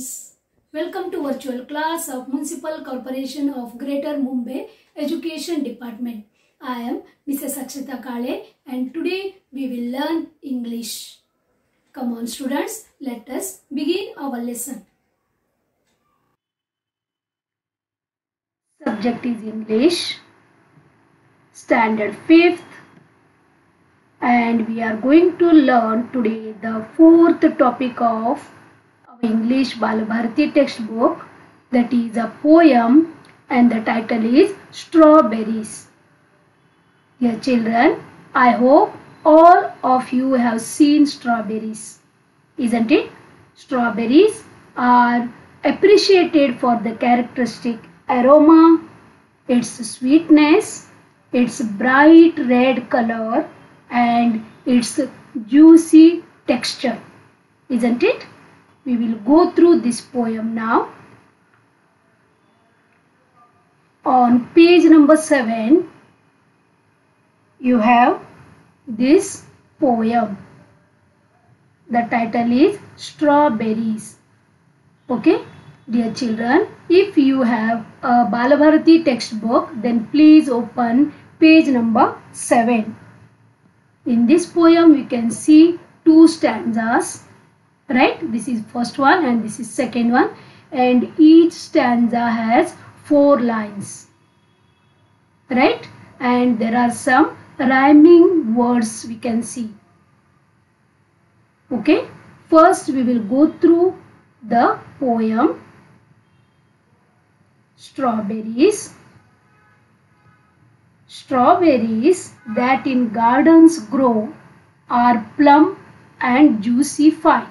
students, welcome to virtual class of Municipal Corporation of Greater Mumbai Education Department. I am Mrs. Akshata Kale and today we will learn English. Come on students, let us begin our lesson. Subject is English, Standard 5th, and we are going to learn today the 4th topic of our English Balabharati textbook, that is a poem, and the title is Strawberries. Dear children, I hope all of you have seen strawberries, isn't it? Strawberries are appreciated for the characteristic aroma, its sweetness, its bright red color, and its juicy texture, isn't it? We will go through this poem now. On page number 7, you have this poem. The title is Strawberries. Okay, dear children, if you have a Balabharati textbook, then please open page number 7. In this poem, you can see two stanzas, right? This is first one and this is second one, and each stanza has 4 lines, right? And there are some rhyming words we can see. Okay, first we will go through the poem. Strawberries. Strawberries that in gardens grow are plump and juicy fine,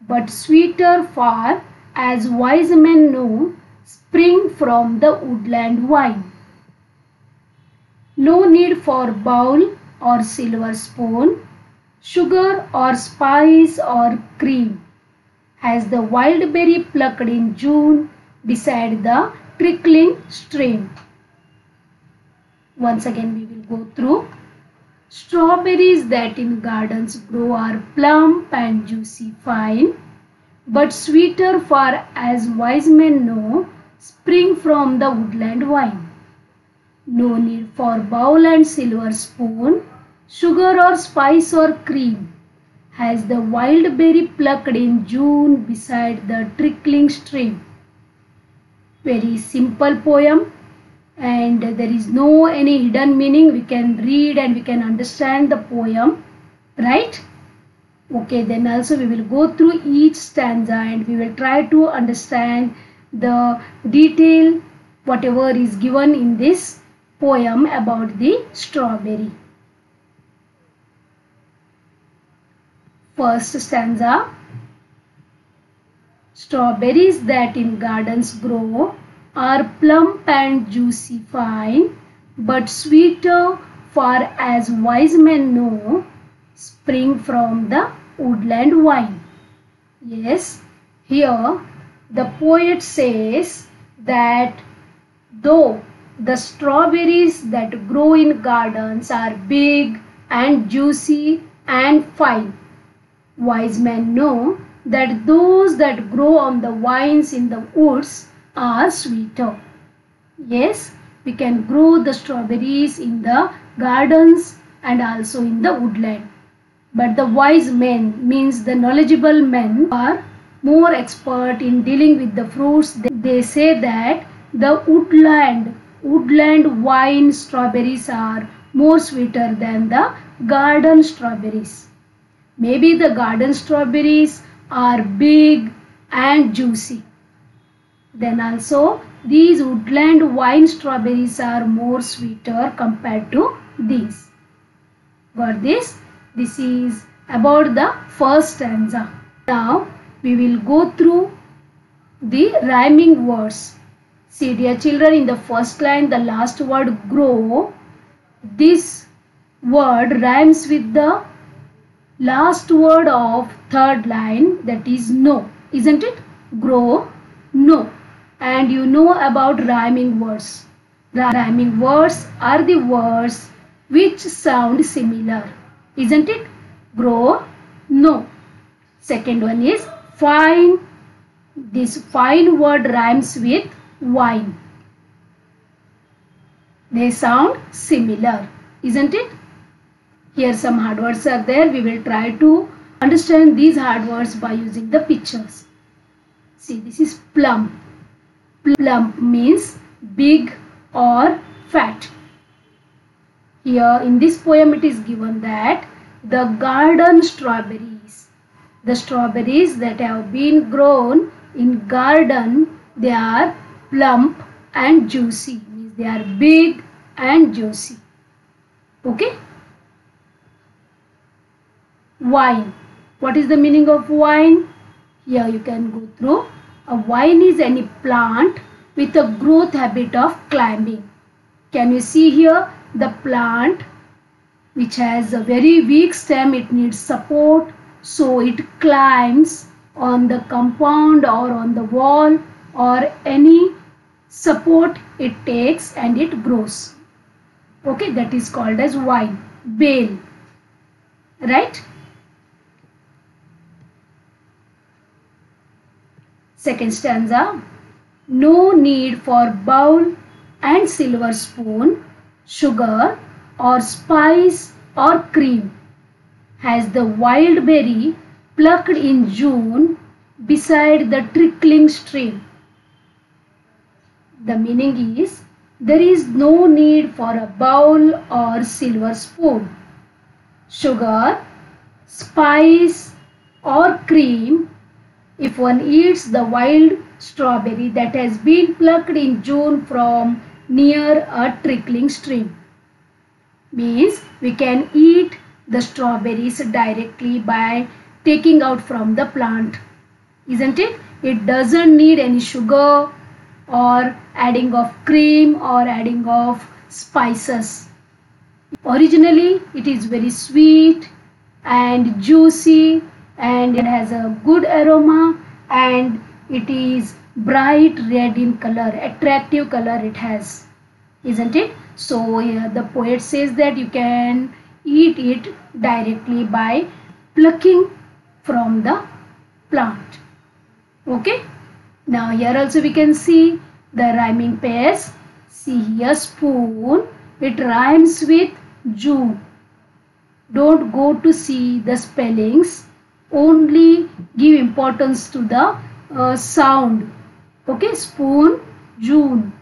but sweeter far, as wise men know, spring from the woodland vine. No need for bowl or silver spoon, sugar or spice or cream, as the wild berry plucked in June beside the trickling stream. Once again we will go through. Strawberries that in gardens grow are plump and juicy fine, but sweeter far, as wise men know, spring from the woodland vine. No need for bowl and silver spoon, sugar or spice or cream, as the wild berry plucked in June beside the trickling stream. Very simple poem, and there is no any hidden meaning. We can read and we can understand the poem, right? Okay, then also we will go through each stanza and we will try to understand the detail whatever is given in this poem about the strawberry. First stanza. Strawberries that in gardens grow are plump and juicy fine, but sweeter far, as wise men know, spring from the woodland vine. Yes, here the poet says that though the strawberries that grow in gardens are big and juicy and fine, wise men know that those that grow on the vines in the woods are sweeter. Yes, we can grow the strawberries in the gardens and also in the woodland. But the wise men, means the knowledgeable men, are more expert in dealing with the fruits. They say that the woodland vine strawberries are more sweeter than the garden strawberries. Maybe the garden strawberries are big and juicy. Then also these woodland vine strawberries are more sweeter compared to these. Got this? This is about the first stanza. Now we will go through the rhyming words. See dear children, in the first line the last word grow, this word rhymes with the last word of third line, that is no, isn't it? Grow, no. And you know about rhyming words. Rhyming words are the words which sound similar, isn't it? Grow, no. Second one is fine, This fine word rhymes with wine. They sound similar, isn't it? Here some hard words are there. We will try to understand these hard words by using the pictures. See, this is plump. Plump means big or fat. Here in this poem it is given that the garden strawberries, the strawberries that have been grown in garden, they are plump and juicy, means they are big and juicy. Okay. Wine. What is the meaning of wine? Here you can go through. A vine is any plant with a growth habit of climbing. Can you see here the plant which has a very weak stem, it needs support, so it climbs on the compound or on the wall or any support it takes and it grows. Okay, that is called as vine. Bale, right? Second stanza. No need for bowl and silver spoon, sugar or spice or cream. Has the wild berry plucked in June beside the trickling stream. The meaning is, there is no need for a bowl or silver spoon, sugar, spice or cream if one eats the wild strawberry that has been plucked in June from near a trickling stream. Means we can eat the strawberries directly by taking out from the plant, isn't it? It doesn't need any sugar or adding of cream or adding of spices. Originally it is very sweet and juicy and it has a good aroma and it is bright red in color, attractive color it has, isn't it? So here the poet says that you can eat it directly by plucking from the plant. Okay. Now here also we can see the rhyming pairs. See here, spoon, it rhymes with June. Don't go to see the spellings, only give importance to the sound. Okay, spoon, June.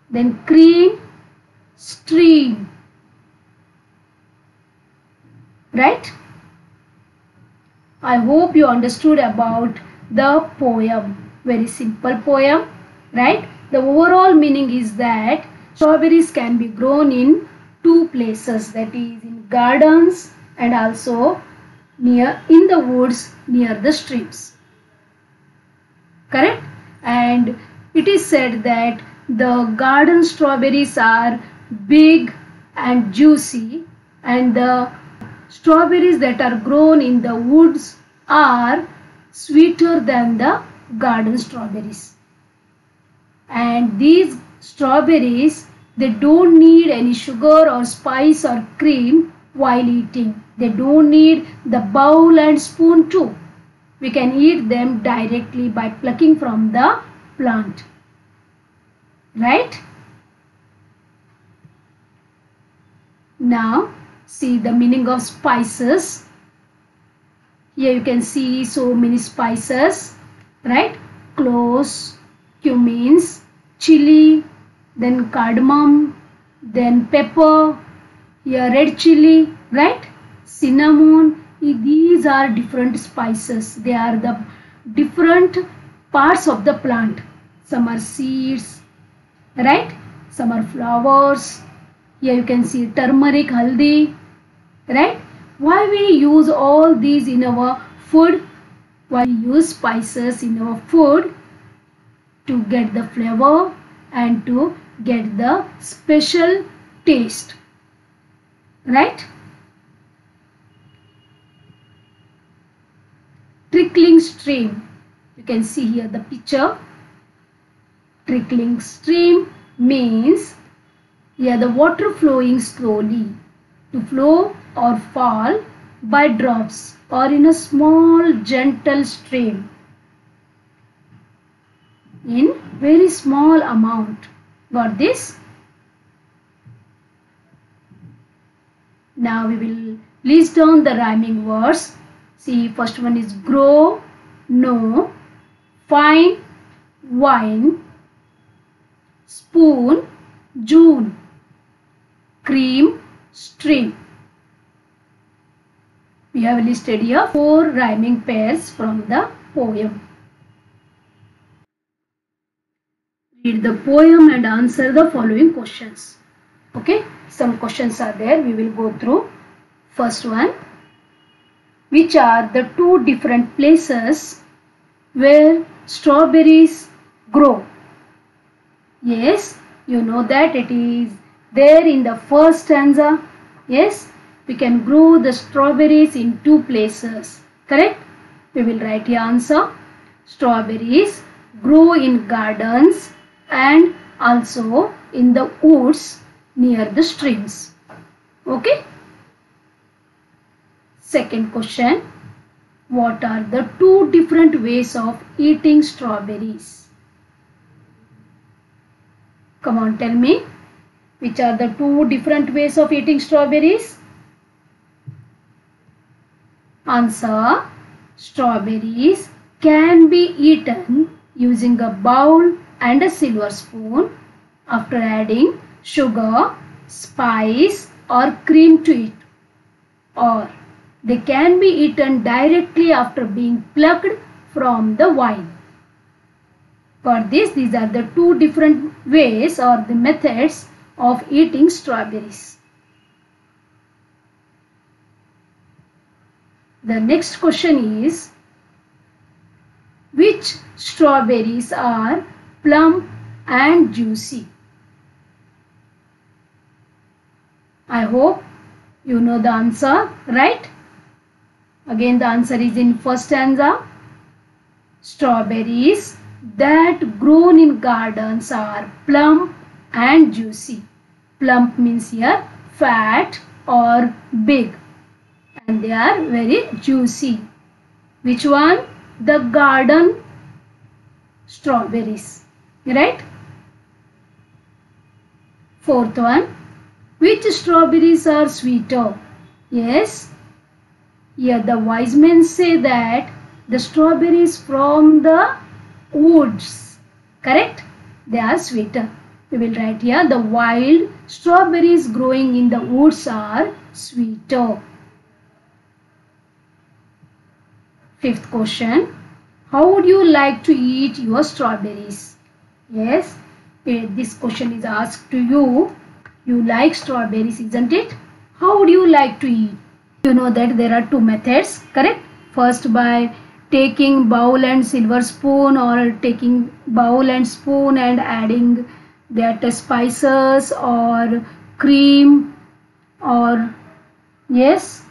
Then cream, stream. Right? I hope you understood about the poem. Very simple poem, right? The overall meaning is that strawberries can be grown in two places, that is in gardens and also near in the woods near the streams. Correct? And it is said that the garden strawberries are big and juicy and the strawberries that are grown in the woods are sweeter than the garden strawberries. And these strawberries, they don't need any sugar or spice or cream while eating. They don't need the bowl and spoon too. We can eat them directly by plucking from the plant. Right? Now see the meaning of spices. Here you can see so many spices, right? Cloves, cumins, chili, then cardamom, then pepper, here red chili, right? Cinnamon. These are different spices. They are the different parts of the plant. Some are seeds, right? Some are flowers. Here you can see turmeric, haldi, right? Why we use all these in our food? Why we use spices in our food? To get the flavor and to get the special taste, right? Trickling stream. You can see here the picture. Trickling stream means here the water flowing slowly, to flow or fall by drops or in a small gentle stream. in very small amount. Got this? Now we will list down the rhyming words. See, first one is grow, know, fine, wine, spoon, June, cream, stream. We have listed here 4 rhyming pairs from the poem. Read the poem and answer the following questions. Okay, some questions are there. We will go through. First one, which are the 2 different places where strawberries grow? Yes, you know that it is there in the first stanza. Yes, we can grow the strawberries in 2 places. Correct? We will write the answer. Strawberries grow in gardens and also in the woods near the streams. Okay? Second question. What are the 2 different ways of eating strawberries? Come on, tell me. Which are the 2 different ways of eating strawberries? Answer. Strawberries can be eaten using a bowl and a silver spoon after adding sugar, spice or cream to it. Or they can be eaten directly after being plucked from the vine. For this, these are the 2 different ways or the methods of eating strawberries. The next question is, which strawberries are plump and juicy? I hope you know the answer, right? Again, the answer is in first stanza. Strawberries that grown in gardens are plump and juicy. Plump means here fat or big, and they are very juicy. Which one? The garden strawberries, right? Fourth one, which strawberries are sweeter? Yes, here the wise men say that the strawberries from the woods, correct? They are sweeter. We will write here the wild strawberries growing in the woods are sweeter. Fifth question, how would you like to eat your strawberries? Yes, this question is asked to you. You like strawberries, isn't it? How would you like to eat? You know that there are 2 methods, correct? First, by taking bowl and silver spoon, or taking bowl and spoon and adding that spices or cream or yes,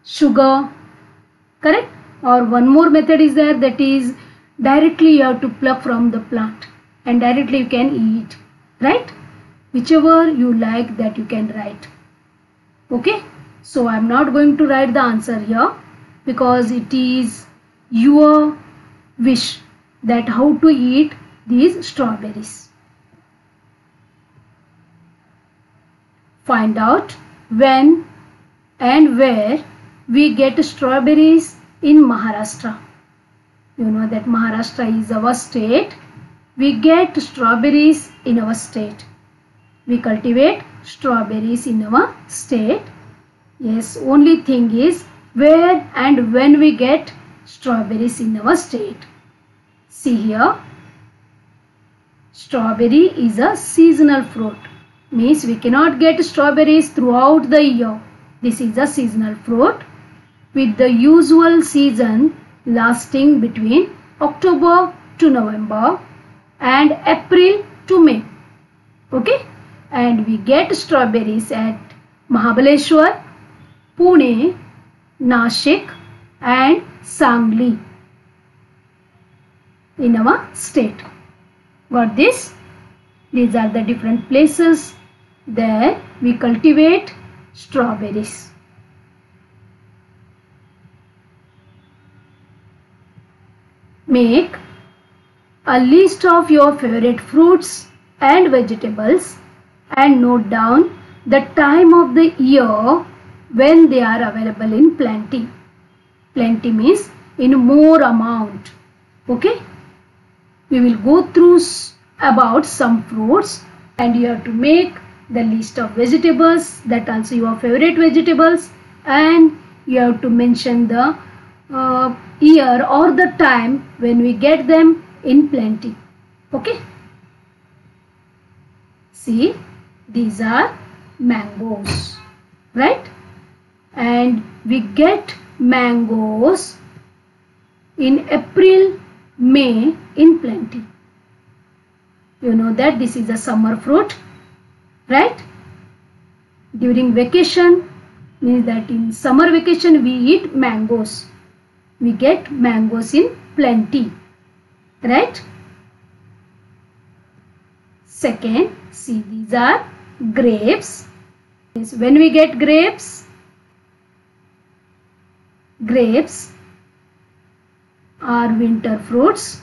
sugar, correct? Or one more method is there, that is directly you have to pluck from the plant and directly you can eat, right? Whichever you like, that you can write. Okay, so I am not going to write the answer here because it is your wish that how to eat these strawberries. Find out when and where we get strawberries in Maharashtra. You know that Maharashtra is our state. We get strawberries in our state. We cultivate strawberries in our state. Yes, only thing is where and when we get strawberries in our state. See here, strawberry is a seasonal fruit. Means we cannot get strawberries throughout the year. This is a seasonal fruit with the usual season lasting between October to November and April to May. Okay, and we get strawberries at Mahabaleshwar, Pune, Nashik and Sangli in our state. Got this? These are the different places there we cultivate strawberries. Make a list of your favorite fruits and vegetables and note down the time of the year when they are available in plenty. Plenty means in more amount. Okay. We will go through about some fruits and you have to make the list of vegetables, that also your favorite vegetables, and you have to mention the year or the time when we get them in plenty. Okay. See, these are mangoes, right? And we get mangoes in April, May in plenty. You know that this is a summer fruit, right? During vacation, means that in summer vacation we eat mangoes. We get mangoes in plenty, right? Second, see, these are grapes. When we get grapes, grapes are winter fruits.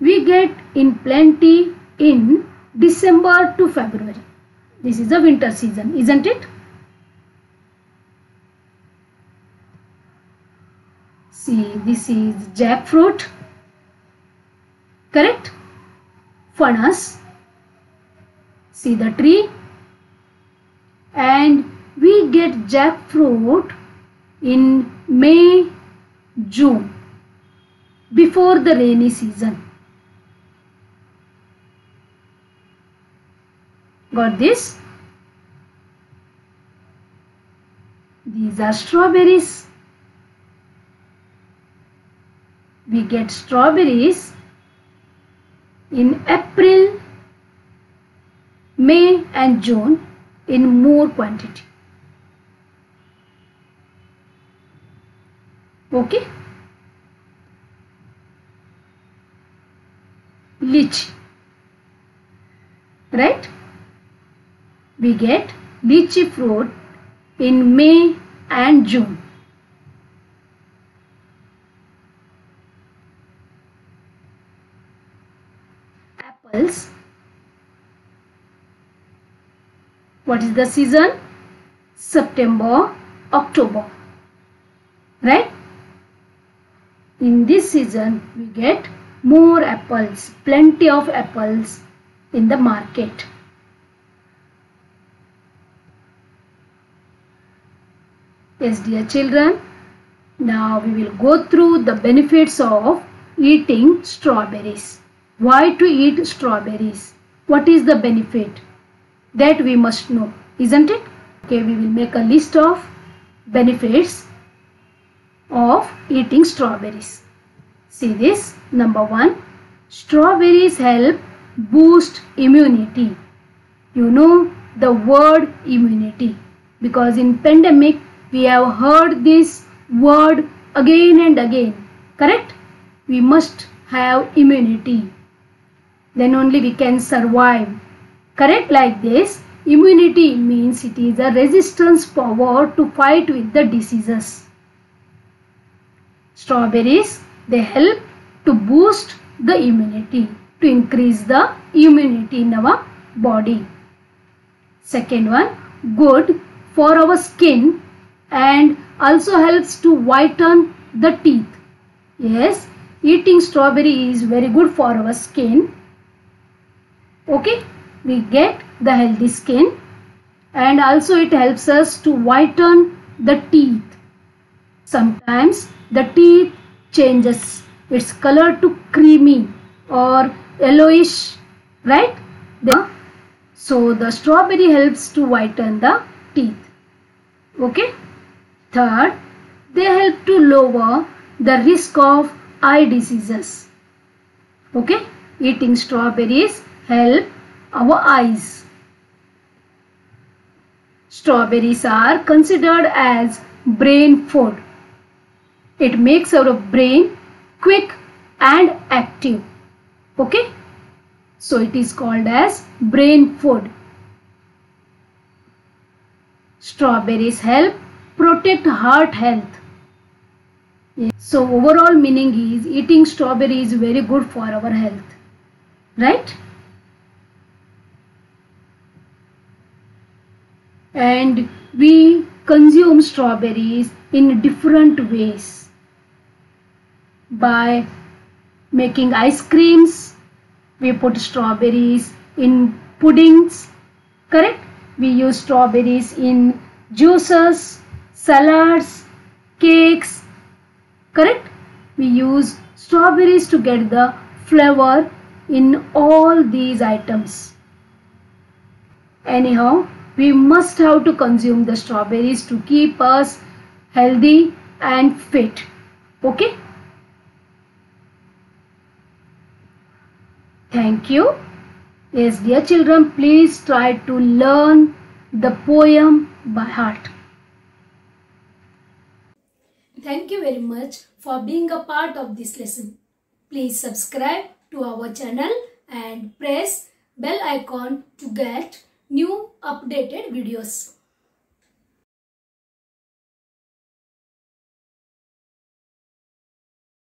We get in plenty in December to February. This is the winter season, isn't it? See, this is jackfruit, correct? Funnus. See the tree. And we get jackfruit in May, June, before the rainy season. Got this? These are strawberries. We get strawberries in April, May and June in more quantity. Okay. Lychee, right? We get lychee fruit in May and June. Apples. What is the season? September, October, right? In this season we get more apples, plenty of apples in the market. Yes, dear children, now we will go through the benefits of eating strawberries. Why to eat strawberries? What is the benefit? That we must know, isn't it? Okay, we will make a list of benefits of eating strawberries. See this, number 1, strawberries help boost immunity. You know the word immunity because in pandemic we have heard this word again and again, correct? We must have immunity, then only we can survive, correct? Like this, immunity means it is a resistance power to fight with the diseases. Strawberries, they help to boost the immunity, to increase the immunity in our body. Second one, good for our skin and also helps to whiten the teeth. Yes, eating strawberry is very good for our skin. Okay, we get the healthy skin and also it helps us to whiten the teeth. Sometimes the teeth changes its color to creamy or yellowish, right? So the strawberry helps to whiten the teeth. Okay. Third, they help to lower the risk of eye diseases. Okay. Eating strawberries help our eyes. Strawberries are considered as brain food. It makes our brain quick and active. Okay. So it is called as brain food. Strawberries help protect heart health. So overall meaning is eating strawberry is very good for our health, right? And we consume strawberries in different ways. By making ice creams, we put strawberries in puddings, correct? We use strawberries in juices, salads, cakes, correct? We use strawberries to get the flavor in all these items. Anyhow, we must have to consume the strawberries to keep us healthy and fit. Okay? Thank you. Yes, dear children, please try to learn the poem by heart. Thank you very much for being a part of this lesson. Please subscribe to our channel and press bell icon to get new updated videos.